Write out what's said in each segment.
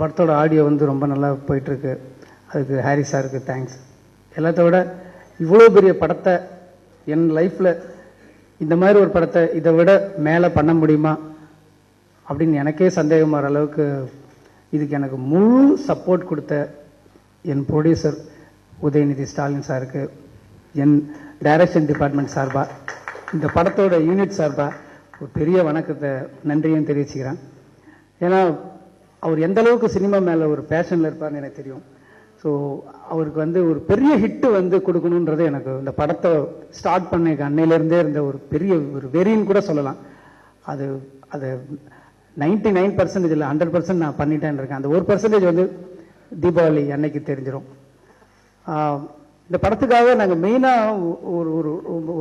படத்தோட ஆடியோ வந்து ரொம்ப நல்லா போயிட்டுருக்கு. அதுக்கு ஹாரி சாருக்கு தேங்க்ஸ். எல்லாத்த விட இவ்வளோ பெரிய படத்தை என் லைஃப்பில் இந்த மாதிரி ஒரு படத்தை இதை விட மேலே பண்ண முடியுமா அப்படின்னு எனக்கே சந்தேகம் வர அளவுக்கு இதுக்கு எனக்கு முழு சப்போர்ட் கொடுத்த என் ப்ரொடியூசர் உதயநிதி ஸ்டாலின் சாருக்கு, என் டைரக்ஷன் டிபார்ட்மெண்ட் சார்பாக, இந்த படத்தோட யூனிட் சார்பாக ஒரு பெரிய வணக்கத்தை நன்றியும் தெரிவிச்சுக்கிறேன். ஏன்னா அவர் எந்த அளவுக்கு சினிமா மேலே ஒரு பேஷனில் இருப்பார்னு எனக்கு தெரியும். ஸோ அவருக்கு வந்து ஒரு பெரிய ஹிட்டு வந்து கொடுக்கணுன்றது எனக்கு இந்த படத்தை ஸ்டார்ட் பண்ண அன்னையிலேருந்தே இருந்த ஒரு பெரிய ஒரு வெறின்னு கூட சொல்லலாம். அது அது 99% இல்லை 100% நான் பண்ணிட்டேன் இருக்கேன். அந்த 1% வந்து தீபாவளி அன்னைக்கு தெரிஞ்சிடும். இந்த படத்துக்காக நாங்கள் மெயினாக ஒரு ஒரு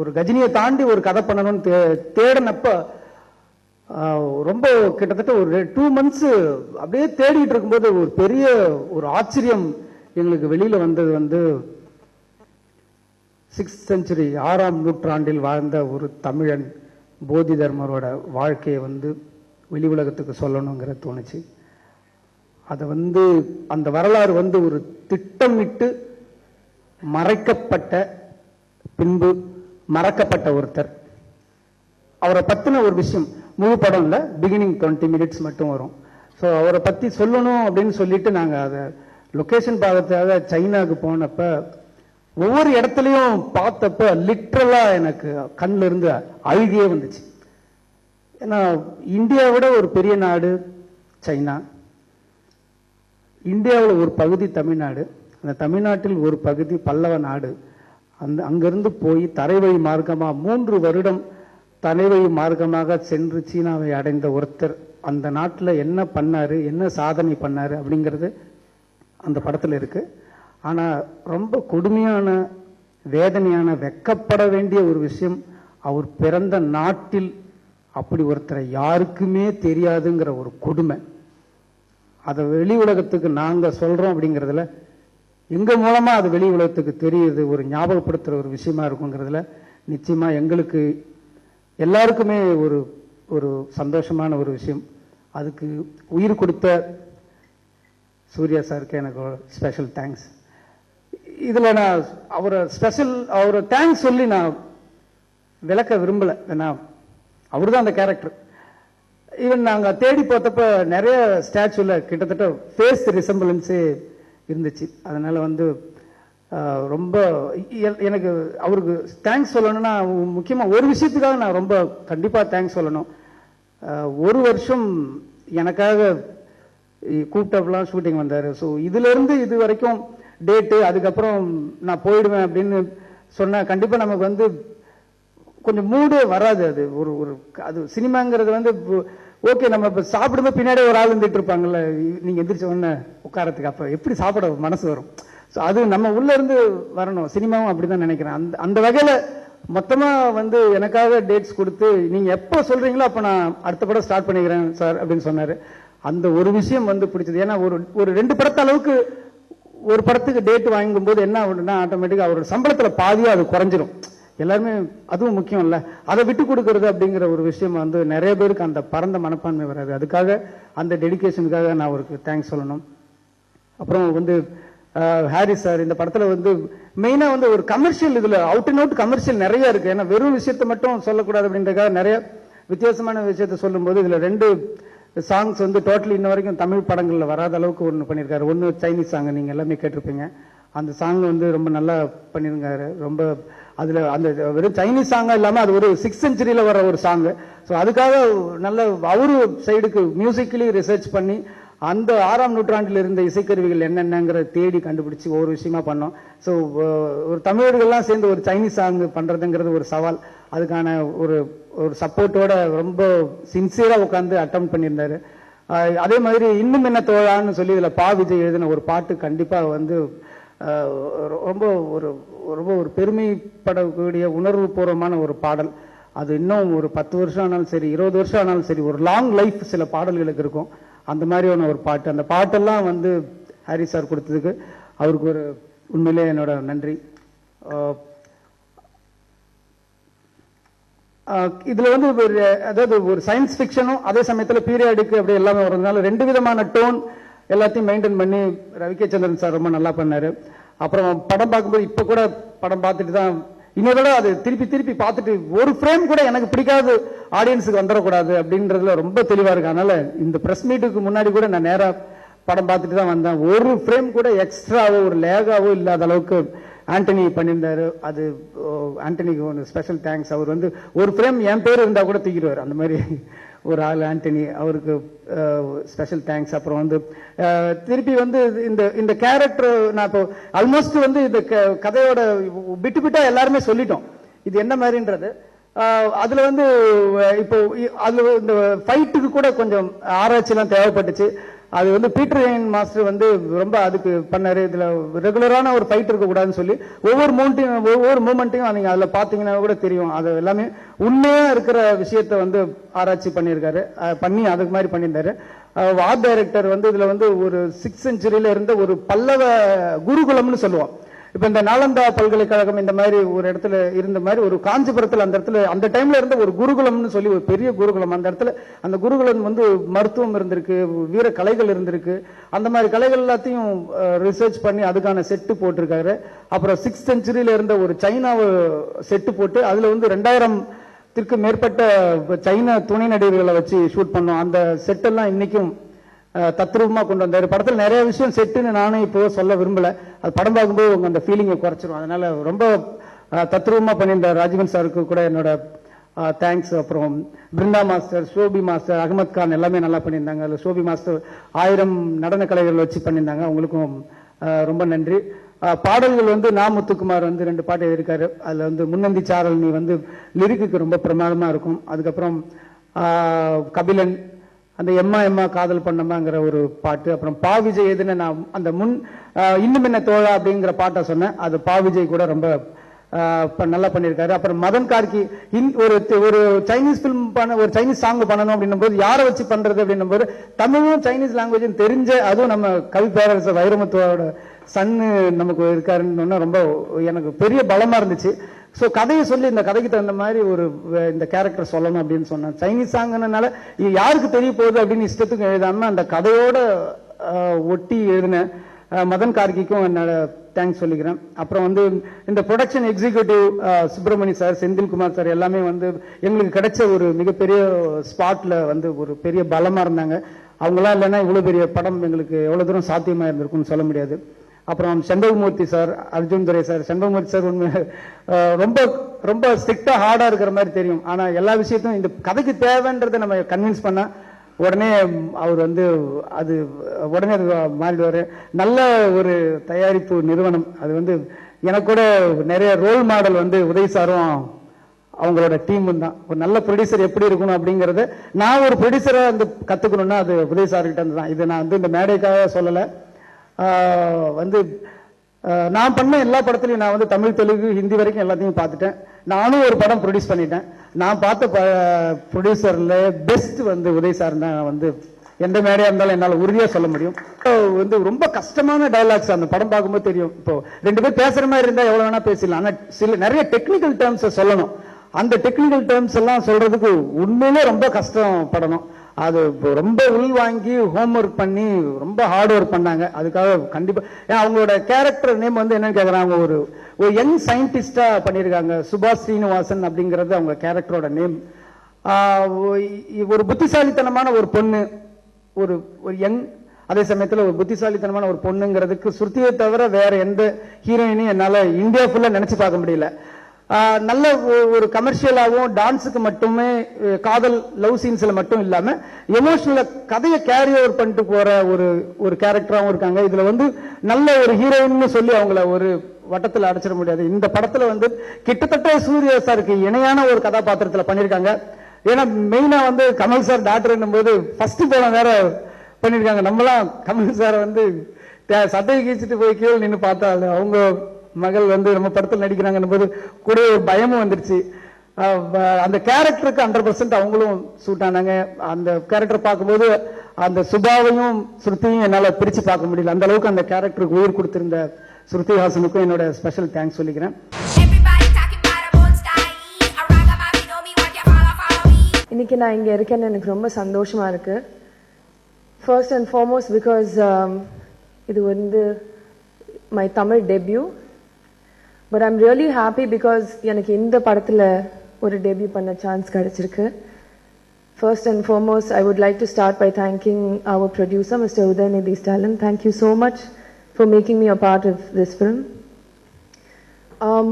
ஒரு கஜினியை தாண்டி ஒரு கதை பண்ணணும்னு தேடினப்ப ரொம்ப கிட்டத்தட்ட ஒரு 2 months அப்படியே தேடிட்டு இருக்கும்போது ஒரு பெரிய ஒரு ஆச்சரியம் எங்களுக்கு வெளியில் வந்தது வந்து 6th century 6ஆம் நூற்றாண்டில் வாழ்ந்த ஒரு தமிழன் போதி தர்மரோட வாழ்க்கையை வந்து வெளி உலகத்துக்கு சொல்லணுங்கிற தோணுச்சு. அதை வந்து அந்த வரலாறு வந்து ஒரு திட்டமிட்டு மறைக்கப்பட்ட பின்பு மறக்கப்பட்ட ஒருத்தர். அவரை பற்றின ஒரு விஷயம் முழு படம் இல்லை, பிகினிங் 20 minutes மட்டும் வரும். ஸோ அவரை பற்றி சொல்லணும் அப்படின்னு சொல்லிட்டு நாங்கள் அதை லொக்கேஷன் பார்க்கறதுக்காக சைனாவுக்கு போனப்ப ஒவ்வொரு இடத்துலையும் பார்த்தப்ப லிட்ரலாக எனக்கு கண்ணில் இருந்து அழுகியே வந்துச்சு. ஏன்னா இந்தியாவை விட ஒரு பெரிய நாடு சைனா, இந்தியாவில் ஒரு பகுதி தமிழ்நாடு, அந்த தமிழ்நாட்டில் ஒரு பகுதி பல்லவ நாடு. அங்கிருந்து போய் தரைவழி மார்க்கமாக 3 வருடம் தரைவழி மார்க்கமாக சென்று சீனாவை அடைந்த ஒருத்தர் அந்த நாட்டில் என்ன பண்ணாரு, என்ன சாதனை பண்ணாரு அப்படிங்கிறது அந்த படத்தில் இருக்கு. ஆனால் ரொம்ப கொடுமையான வேதனையான வெக்கப்பட வேண்டிய ஒரு விஷயம், அவர் பிறந்த நாட்டில் அப்படி ஒருத்தரை யாருக்குமே தெரியாதுங்கிற ஒரு கொடுமை. அதை வெளி உலகத்துக்கு நாங்கள் சொல்கிறோம் அப்படிங்கிறதுல எங்கள் மூலமாக அது வெளி உலகத்துக்கு தெரியுது, ஒரு ஞாபகப்படுத்துகிற ஒரு விஷயமா இருக்குங்கிறதுல நிச்சயமாக எங்களுக்கு எல்லாருக்குமே ஒரு ஒரு சந்தோஷமான ஒரு விஷயம். அதுக்கு உயிர் கொடுத்த சூர்யா சாருக்கு எனக்கு ஸ்பெஷல் தேங்க்ஸ். இதில் நான் அவரை தேங்க்ஸ் சொல்லி நான் விளக்க விரும்பலை. ஏன்னா அவர் தான் அந்த கேரக்டர். ஈவன் நாங்கள் தேடி பார்த்தப்ப நிறைய ஸ்டாச்சுவில் கிட்டத்தட்ட ஃபேஸ் ரிசம்பிளன்ஸே இருந்துச்சு. அதனால் வந்து ரொம்ப எனக்கு அவருக்கு தேங்க்ஸ் சொல்லணும்னா முக்கியமாக ஒரு விஷயத்துக்காக நான் ரொம்ப கண்டிப்பாக தேங்க்ஸ் சொல்லணும். 1 வருஷம் எனக்காக கூப்பிட்டப்பெல்லாம் ஷூட்டிங் வந்தார். ஸோ இதிலேருந்து இது வரைக்கும் டேட்டு, அதுக்கப்புறம் நான் போயிடுவேன் அப்படின்னு சொன்னால் கண்டிப்பாக நமக்கு வந்து கொஞ்சம் மூடே வராது. அது ஒரு ஒரு அது சினிமாங்கிறது வந்து ஓகே, நம்ம இப்போ சாப்பிடும்போது பின்னாடி ஒரு ஆள் இருந்துட்டு இருப்பாங்கல்ல, நீங்கள் எந்திரிச்ச உடனே உட்காரத்துக்கு, அப்போ எப்படி சாப்பிட மனசு வரும். ஸோ அது நம்ம உள்ளேருந்து வரணும். சினிமாவும் அப்படி தான் நினைக்கிறேன். அந்த வகையில் மொத்தமாக வந்து எனக்காக டேட்ஸ் கொடுத்து நீங்கள் எப்போ சொல்கிறீங்களோ அப்போ நான் அடுத்த படம் ஸ்டார்ட் பண்ணிக்கிறேன் சார் அப்படின்னு சொன்னார். அந்த ஒரு விஷயம் வந்து பிடிச்சது. ஏன்னா ஒரு 2 படத்து அளவுக்கு ஒரு படத்துக்கு டேட் வாங்கும்போது என்ன ஆகுதுன்னா ஆட்டோமேட்டிக்காக அவரோட சம்பளத்தில் பாதியாக அது குறைஞ்சிரும். எல்லாருமே அதுவும் முக்கியம் இல்லை, அதை விட்டு கொடுக்கறது அப்படிங்கிற ஒரு விஷயம் வந்து நிறைய பேருக்கு அந்த பரந்த மனப்பான்மை வராது. அதுக்காக அந்த டெடிக்கேஷனுக்காக நான் அவருக்கு தேங்க்ஸ் சொல்லணும். அப்புறம் வந்து ஹாரி சார் இந்த படத்தில் வந்து மெயினாக வந்து ஒரு கமர்ஷியல், இதில் அவுட் அண்ட் அவுட் கமர்ஷியல் நிறைய இருக்குது. ஏன்னா வெறும் விஷயத்தை மட்டும் சொல்லக்கூடாது அப்படின்றதுக்காக நிறைய வித்தியாசமான விஷயத்த சொல்லும்போது இதில் 2 சாங்ஸ் வந்து டோட்டலி இன்ன வரைக்கும் தமிழ் படங்களில் வராத அளவுக்கு ஒன்று பண்ணியிருக்காரு. ஒன்று சைனீஸ் சாங், நீங்கள் எல்லாமே கேட்டிருப்பீங்க. அந்த சாங் வந்து ரொம்ப நல்லா பண்ணியிருக்காரு. ரொம்ப அதில் அந்த வெறும் சைனீஸ் சாங்காக இல்லாமல் அது ஒரு 6th century வர ஒரு சாங்கு. ஸோ அதுக்காக நல்ல அவரு சைடுக்கு மியூசிக்கலி ரிசர்ச் பண்ணி அந்த 6ஆம் நூற்றாண்டில் இருந்த இசைக்கருவிகள் என்னென்னங்கிற தேடி கண்டுபிடிச்சி ஒவ்வொரு விஷயமா பண்ணோம். ஸோ ஒரு தமிழர்கள்லாம் சேர்ந்து ஒரு சைனீஸ் சாங் பண்ணுறதுங்கிறது ஒரு சவால். அதுக்கான ஒரு ஒரு சப்போர்ட்டோட ரொம்ப சின்சியராக உட்காந்து அட்டம் பண்ணியிருந்தாரு. அதே மாதிரி இன்னும் என்ன தோழான்னு சொல்லி இதில் பா விஜய் எழுதின ஒரு பாட்டு கண்டிப்பாக வந்து ரொம்ப ஒரு ரொம்ப ஒரு பெருமைப்படக்கூடிய உணர்வு பூர்வமான ஒரு பாடல். அது இன்னும் ஒரு 10 வருஷம் ஆனாலும் சரி, 20 வருஷம் ஆனாலும் சரி, ஒரு லாங் லைஃப் சில பாடல்களுக்கு இருக்கும். அந்த மாதிரியான ஒரு பாட்டு. அந்த பாட்டெல்லாம் வந்து ஹாரி சார் கொடுத்ததுக்கு அவருக்கு ஒரு உண்மையிலே என்னோட நன்றி. இதில் வந்து அதாவது ஒரு சயின்ஸ் ஃபிக்ஷனும் அதே சமயத்தில் பீரியாடிக்கு அப்படி எல்லாமே வர்றதுனால 2 விதமான டோன் எல்லாத்தையும் மெயின்டைன் பண்ணி ரவிகே சந்திரன் சார் ரொம்ப நல்லா பண்ணாரு. அப்புறம் படம் பார்க்கும்போது இப்போ கூட படம் பார்த்துட்டு தான் இன்னொரு அது திருப்பி பார்த்துட்டு ஒரு ஃப்ரேம் கூட எனக்கு பிடிக்காது ஆடியன்ஸுக்கு வந்துடக்கூடாது அப்படின்றதுல ரொம்ப தெளிவா இருக்கு. அதனால இந்த பிரஸ் மீட்டுக்கு முன்னாடி கூட நான் நேரா படம் பார்த்துட்டு தான் வந்தேன். ஒரு ஃப்ரேம் கூட எக்ஸ்ட்ராவோ ஒரு லேகாவோ இல்லாத அளவுக்கு ஆண்டனி பண்ணியிருந்தாரு. அது ஆண்டனிக்கு ஒன்று ஸ்பெஷல் தேங்க்ஸ். அவர் வந்து ஒரு ஃப்ரேம் என் பேர் இருந்தா கூட தூக்கிடுவார், அந்த மாதிரி ஒரு ஆள் ஆண்டனி. அவருக்கு ஸ்பெஷல் தேங்க்ஸ். அப்புறம் வந்து திருப்பி வந்து இந்த கேரக்டர் நான் இப்போ ஆல்மோஸ்ட் வந்து இந்த கதையோட விட்டு எல்லாருமே சொல்லிட்டோம் இது என்ன மாதிரின்றது. அதுல வந்து இப்போ அதுல இந்த ஃபைட்டுக்கு கூட கொஞ்சம் ஆராய்ச்சி எல்லாம் தேவைப்பட்டுச்சு. அது வந்து பீட்டர் ஏன் மாஸ்டர் வந்து ரொம்ப அதுக்கு பண்ணாரு. இதுல ரெகுலரான ஒரு ஃபைட் இருக்க கூடாதுன்னு சொல்லி ஒவ்வொரு மூமெண்ட்டையும் நீங்க அதுல பாத்தீங்கன்னா கூட தெரியும். அது எல்லாமே உண்மையா இருக்கிற விஷயத்த வந்து ஆராய்ச்சி பண்ணியிருக்காரு, பண்ணி அதுக்கு மாதிரி பண்ணியிருந்தாரு. ஆர்ட் டைரக்டர் வந்து இதுல வந்து ஒரு 6th செஞ்சுரியில இருந்த ஒரு பல்லவ குருகுலம்னு சொல்லுவோம். இப்ப இந்த நாலந்தா பல்கலைக்கழகம் இந்த மாதிரி ஒரு இடத்துல இருந்த மாதிரி ஒரு காஞ்சிபுரத்துல அந்த இடத்துல அந்த டைம்ல இருந்த ஒரு குருகுலம்னு சொல்லி ஒரு பெரிய குருகுலம். அந்த இடத்துல அந்த குருகுலம் வந்து மருத்துவம் இருந்திருக்கு, வீர கலைகள் இருந்திருக்கு. அந்த மாதிரி கலைகள் எல்லாத்தையும் ரிசர்ச் பண்ணி அதுக்கான செட்டு போட்டிருக்காரு. அப்புறம் 6th செஞ்சுரியில இருந்த ஒரு சைனாவை செட்டு போட்டு அதுல வந்து 2000த்திற்கு மேற்பட்ட சைனா துணை நடிகர்களை வச்சு ஷூட் பண்ணோம். அந்த செட்டெல்லாம் இன்னைக்கும் தத்ரூபமா கொண்டு வந்தாரு. படத்துல நிறைய விஷயம் செட்டுன்னு நானும் இப்போ சொல்ல விரும்பல, அது படம் பார்க்கும்போது உங்க அந்த ஃபீலிங்கை குறைச்சிரும். அதனால ரொம்ப தத்ரூபமா பண்ணியிருந்தார். ராஜீவன் சாருக்கு கூட என்னோட தேங்க்ஸ். அப்புறம் பிருந்தா மாஸ்டர், ஷோபி மாஸ்டர், அகமத் கான் எல்லாமே நல்லா பண்ணியிருந்தாங்க. அதில் ஷோபி மாஸ்டர் 1000 நடன கலைகள் வச்சு பண்ணியிருந்தாங்க. அவங்களுக்கும் ரொம்ப நன்றி. பாடல்கள் வந்து முத்துக்குமார் வந்து 2 பாட்டு எழுதியிருக்காரு. அதுல வந்து முன்னந்தி சாரல் நீ வந்து லிரிக்கு ரொம்ப பிரமாதமா இருக்கும். அதுக்கப்புறம் கபிலன் அந்த எம்மா காதல் பண்ணமாங்கிற ஒரு பாட்டு. அப்புறம் பா விஜய் எதுன்னு நான் அந்த இன்னும் என்ன தோழா அப்படிங்கிற பாட்டை சொன்னேன். அது பா விஜய் கூட ரொம்ப நல்லா பண்ணியிருக்காரு. அப்புறம் மதன் கார்கி ஒரு சைனீஸ் பிலிம் ஒரு சைனீஸ் சாங் பண்ணணும் அப்படின்னும் போது யாரை வச்சு பண்றது அப்படின்னும் போது தமிழும் சைனீஸ் லாங்குவேஜும் தெரிஞ்ச, அதுவும் நம்ம கவி பேரரசர் வைரமுத்துவோட சன்னு நமக்கு இருக்காருன்னு ரொம்ப எனக்கு பெரிய பலமா இருந்துச்சு. ஸோ கதையை சொல்லி இந்த கதைக்கு தகுந்த மாதிரி இந்த கேரக்டர் சொல்லணும் அப்படின்னு சொன்னேன். சைனீஸ் சாங்னால யாருக்கு தெரிய போகுது அப்படின்னு இஷ்டத்துக்கு எழுதாம அந்த கதையோட ஒட்டி எழுதின மதன் கார்கிக்கும் என்னோட தேங்க்ஸ் சொல்லிக்கிறேன். அப்புறம் வந்து இந்த production executive Subramani sir, Senthilkumar sir எல்லாமே வந்து எங்களுக்கு கிடைச்ச ஒரு மிகப்பெரிய ஸ்பாட்ல வந்து ஒரு பெரிய பலமா இருந்தாங்க. அவங்களாம் இல்லைன்னா இவ்வளவு பெரிய படம் எங்களுக்கு எவ்வளவு தூரம் சாத்தியமா இருந்திருக்கும்னு சொல்ல முடியாது. அப்புறம் செண்பகமூர்த்தி சார், அர்ஜுன் துரை சார். செண்பகமூர்த்தி சார் உண்மை ரொம்ப ரொம்ப ஸ்ட்ரிக்டா ஹார்டா இருக்கிற மாதிரி தெரியும். ஆனா எல்லா விஷயத்தையும் இந்த கதைக்கு தேவைன்றதை நம்ம கன்வின்ஸ் பண்ணா உடனே அவர் வந்து அது உடனே மாறிடுவாரு. நல்ல ஒரு தயாரிப்பு நிறுவனம். அது வந்து எனக்கு கூட நிறைய ரோல் மாடல் வந்து உதய் சாரும் அவங்களோட டீமும் தான். ஒரு நல்ல ப்ரொடியூசர் எப்படி இருக்கணும் அப்படிங்கறத நான் ஒரு ப்ரொடியூசரா வந்து கத்துக்கணும்னா அது உதய் சார்கிட்ட இருந்து தான். இது நான் வந்து இந்த மேடைக்காக சொல்லல. வந்து நான் பண்ண எல்லா படத்திலையும் நான் வந்து தமிழ், தெலுங்கு, ஹிந்தி வரைக்கும் எல்லாத்தையும் பார்த்துட்டேன். நானும் ஒரு படம் ப்ரொடியூஸ் பண்ணிட்டேன். நான் பார்த்த ப்ரொடியூசர்ல பெஸ்ட் வந்து உதய் சார் தான். வந்து எந்த மேடையா இருந்தாலும் என்னால் உறுதியா சொல்ல முடியும். வந்து ரொம்ப கஷ்டமான டயலாக்ஸ் அந்த படம் பார்க்கும்போது தெரியும். இப்போ 2 பேர் பேசுற மாதிரி இருந்தா எவ்வளவு வேணா பேசலாம். ஆனா நிறைய டெக்னிக்கல் டேர்ம்ஸ் சொல்லணும். அந்த டெக்னிக்கல் டேர்ம்ஸ் எல்லாம் சொல்றதுக்கு உண்மையிலே ரொம்ப கஷ்டப்படணும். அது ரொம்ப உள்வாங்கி ஹோம் ஒர்க் பண்ணி ரொம்ப ஹார்ட் ஒர்க் பண்ணாங்க. அதுக்காக கண்டிப்பா அவங்களோட கேரக்டர் நேம் வந்து என்னன்னு கேக்குறாங்க, ஒரு யங் சயின்டிஸ்டா பண்ணிருக்காங்க. சுபாஷ் ஸ்ரீனிவாசன் அப்படிங்கிறது அவங்க கேரக்டரோட நேம். ஒரு புத்திசாலித்தனமான ஒரு பொண்ணு, ஒரு யங், அதே சமயத்துல ஒரு புத்திசாலித்தனமான ஒரு பொண்ணுங்கிறதுக்கு ஸ்ருதியை தவிர வேற எந்த ஹீரோயினையும் என்னால இந்தியா ஃபுல்லா நினைச்சு பார்க்க முடியல. நல்ல ஒரு கமர்ஷியலாகவும் டான்ஸுக்கு மட்டுமே காதல் லவ் சீன்ஸ்ல மட்டும் இல்லாம எமோஷனல கதையை கேரி ஓவர் பண்ணிட்டு போற ஒரு கேரக்டராகவும் இருக்காங்க. இதுல வந்து நல்ல ஒரு ஹீரோயின் சொல்லி அவங்கள ஒரு வட்டத்தில் அடைச்சிட முடியாது. இந்த படத்துல வந்து கிட்டத்தட்ட சூர்யா சாருக்கு இணையான ஒரு கதாபாத்திரத்துல பண்ணிருக்காங்க. ஏன்னா மெயினா வந்து கமல் சார் டாக்டர் என்னும் போது ஃபர்ஸ்ட் படம் வேற பண்ணிருக்காங்க. நம்மளாம் கமல் சார் வந்து சட்டையை கீழ்ச்சிட்டு போய் கீழே நின்று பார்த்தா அவங்க மகள் வந்து நம்ம படத்தில் நடிக்கிறாங்க போது கூட ஒரு பயமும் வந்துருச்சு. அந்த கேரக்டருக்கு 100% அவங்களும் சூட் ஆனாங்க. அந்த கேரக்டர் பார்க்கும்போது அந்த சுபாவையும் ஸ்ருதியும் என்னால பிரிச்சு பார்க்க முடியல. அந்த அளவுக்கு அந்த கேரக்டருக்கு உயிர் கொடுத்திருந்த ஸ்ருதி ஹாசனுக்கும் என்னோட ஸ்பெஷல் தேங்க்ஸ் சொல்லிக்கிறேன். இன்னைக்கு நான் இங்க இருக்கேன்னு எனக்கு ரொம்ப சந்தோஷமா இருக்கு. First and foremost because இது வந்து my Tamil debut, but I'm really happy because எனக்கு இந்த படத்துல ஒரு debut பண்ண chance கிடைச்சிருக்கு. First and foremost, I would like to start by thanking our producer, Mr. Udayanidhi Stalin. Thank you so much for making me a part of this film.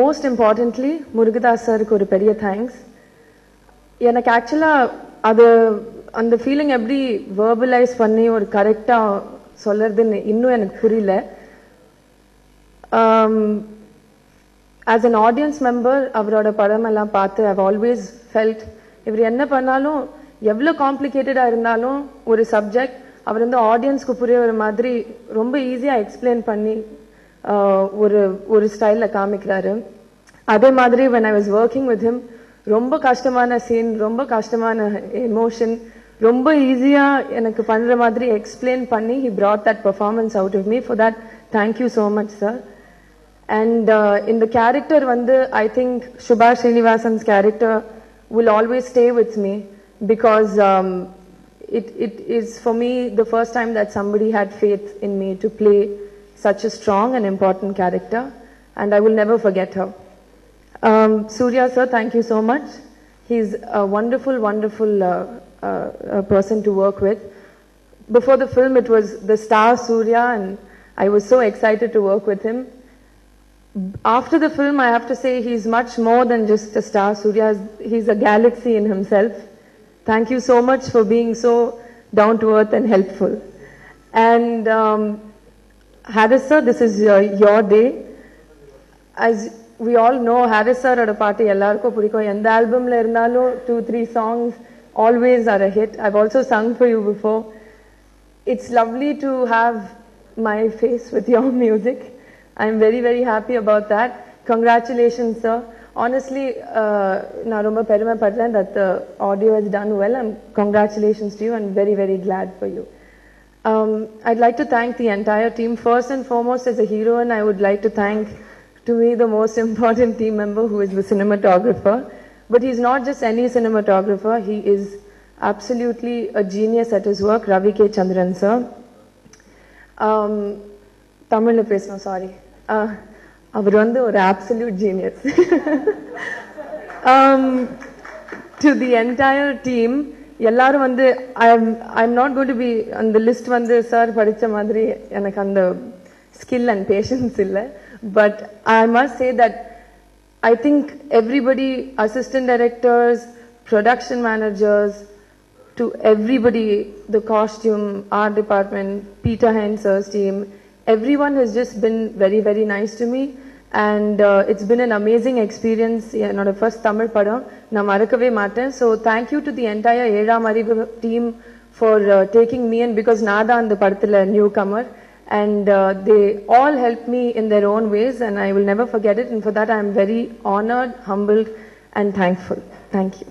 Most importantly, Murugadas sirku ஒரு பெரிய thanks. எனக்கு ஆக்சுவலா அது அந்த feeling எப்படி verbalise பண்ணி ஒரு கரெக்டா சொல்றதுன்னு இன்னும் எனக்கு புரியல. As an audience member, அவரோட படம் எல்லாம் பார்த்து I've always felt இவர் என்ன பண்ணாலும் எவ்வளோ காம்ப்ளிகேட்டடா இருந்தாலும் ஒரு சப்ஜெக்ட் அவர் வந்து ஆடியன்ஸ்க்கு புரிய ஒரு மாதிரி ரொம்ப ஈஸியா எக்ஸ்பிளைன் பண்ணி ஒரு ஒரு ஸ்டைல்ல காமிக்கிறாரு. அதே மாதிரி when I was working with him, ரொம்ப கஷ்டமான சீன், ரொம்ப கஷ்டமான எமோஷன் ரொம்ப ஈஸியா எனக்கு பண்ற மாதிரி எக்ஸ்பிளைன் பண்ணி he brought that performance out of me. For that, thank you so much, sir. And in the character வந்து I think Subhash Srinivasan's character will always stay with me because it is for me the first time that somebody had faith in me to play such a strong and important character, and I will never forget her. Surya sir, thank you so much. He's a wonderful person to work with. Before the film it was the star Surya and I was so excited to work with him. After the film I have to say he's much more than just a star Surya. He's a galaxy in himself. Thank you so much for being so down to earth and helpful. And Haris sir, this is your day. As we all know, Haris sir oda paatu ellarkum pidikum. Endha album la irundhalum 2-3 songs always are a hit. I've also sung for you before. It's lovely to have my face with your music. I'm very happy about that. Congratulations sir. Honestly, na romba perimapadren that the audio has done well, and congratulations to you and very glad for you. I'd like to thank the entire team. First and foremost, as a heroine, I would like to thank, to me, the most important team member, who is the cinematographer. But he's not just any cinematographer, he is absolutely a genius at his work, Ravi K. Chandran sir. Tamil la pesno, sorry. அவர் வந்து ஒரு absolute genius. To the entire team, எல்லாரும் வந்து I'm not going to be on the list வந்து sir படிச்ச மாதிரி எனக்கு அந்த skill and patience இல்ல. But I must say that I think everybody, assistant directors, production managers, to everybody, the costume, art department, Peter Hens's team, everyone has just been very nice to me, and it's been an amazing experience. Ennoda first Tamil padam na marakave maten. So thank you to the entire Ezham Arivu team for taking me in, because nada and the padathila newcomer, and they all helped me in their own ways, and I will never forget it, and for that I am very honored, humbled and thankful. Thank you.